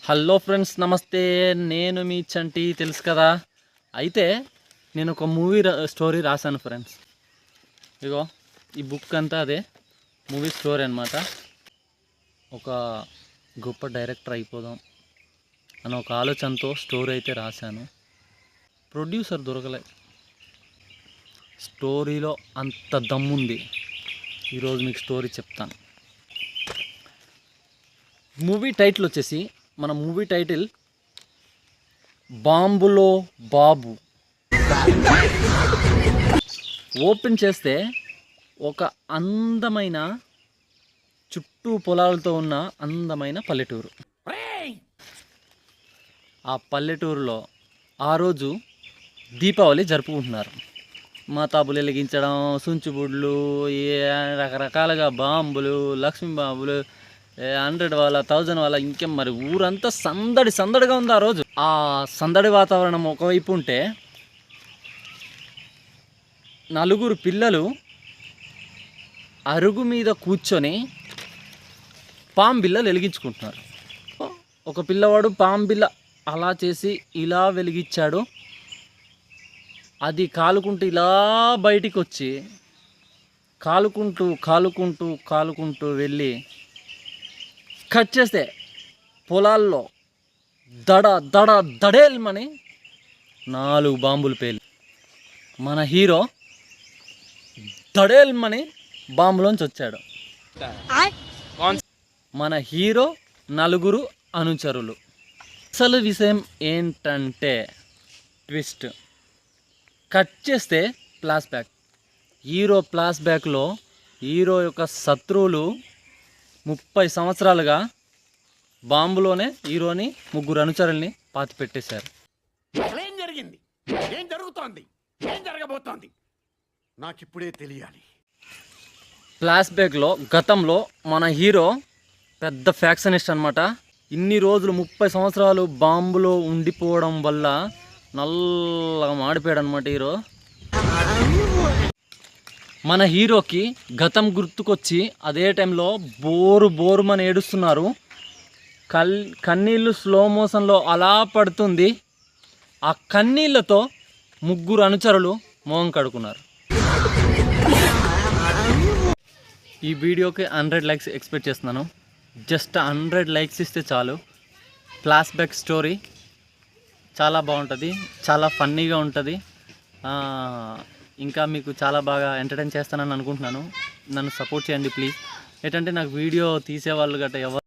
Hello friends, నమస్తే. నేను మీ చంటి, తెలుసు కదా. అయితే నేను ఒక మూవీ స్టోరీ రాశాను ఫ్రెండ్స్. ఇగో ఈ బుక్ అంతా అదే మూవీ స్టోరీ అనమాట. ఒక గొప్ప డైరెక్టర్ అయిపోదాం అని ఒక ఆలోచనతో స్టోరీ అయితే రాశాను. ప్రొడ్యూసర్ దొరకలే. స్టోరీలో అంత దమ్ముంది. ఈరోజు మీకు స్టోరీ చెప్తాను. మూవీ టైటిల్ వచ్చేసి, మన మూవీ టైటిల్ బాంబులో బాబు. ఓపెన్ చేస్తే ఒక అందమైన చుట్టూ పొలాలతో ఉన్న అందమైన పల్లెటూరు. ఆ పల్లెటూరులో ఆ రోజు దీపావళి జరుపుకుంటున్నారు. మాతాబులు వెలిగించడం, సుంచుబుడ్లు, రకరకాలుగా బాంబులు, లక్ష్మీ బాంబులు, 100 వాళ్ళ 1000 వాళ్ళ, ఇంకేం మరి ఊరంతా సందడిగా ఉంది ఆ రోజు. ఆ సందడి వాతావరణం ఒకవైపు ఉంటే, నలుగురు పిల్లలు అరుగు మీద కూర్చొని పాంబిళ్ళలు వెలిగించుకుంటున్నారు. ఒక పిల్లవాడు పాంబిళ్ళ అలా చేసి ఇలా వెలిగించాడు. అది కాలుకుంటూ ఇలా బయటికి వచ్చి కాలుకుంటూ వెళ్ళి కట్ చేస్తే పొలాల్లో దడేల్మని 4 బాంబులు పేలి మన హీరో దడేల్మని బాంబులోంచి వచ్చాడు. మన హీరో 4 అనుచరులు. అసలు విషయం ఏంటంటే, ట్విస్ట్ కట్ చేస్తే ఫ్లాష్ బ్యాక్. ఫ్లాష్ బ్యాక్లో హీరో యొక్క శత్రువులు 30 సంవత్సరాలుగా బాంబులోనే హీరోని 3 అనుచరుల్ని పాతి పెట్టేశారు. ఏం జరిగింది, ఏం జరుగుతోంది, ఏం జరగబోతోంది, నాకిప్పుడే తెలియాలి. ఫ్లాష్ బ్యాక్లో గతంలో మన హీరో పెద్ద ఫ్యాక్షనిస్ట్ అనమాట. ఇన్ని రోజులు 30 సంవత్సరాలు బాంబులో ఉండిపోవడం వల్ల నల్లగా మాడిపోయాడు అనమాట హీరో. మన హీరోకి గతం గుర్తుకొచ్చి అదే టైంలో బోరుమని ఏడుస్తున్నారు. కన్నీళ్ళు స్లో మోషన్లో అలా పడుతుంది. ఆ కన్నీళ్ళతో 3 అనుచరులు మోహం కడుకున్నారు. ఈ వీడియోకి 100 లైక్స్ ఎక్స్పెక్ట్ చేస్తున్నాను. జస్ట్ 100 లైక్స్ ఇస్తే చాలు. ఫ్లాష్ బ్యాక్ స్టోరీ చాలా బాగుంటుంది, చాలా ఫన్నీగా ఉంటుంది. ఇంకా మీకు చాలా బాగా ఎంటర్టైన్ చేస్తానని అనుకుంటున్నాను. నన్ను సపోర్ట్ చేయండి ప్లీజ్. ఏంటంటే నాకు వీడియో తీసేవాళ్ళు గట్రా ఎవరు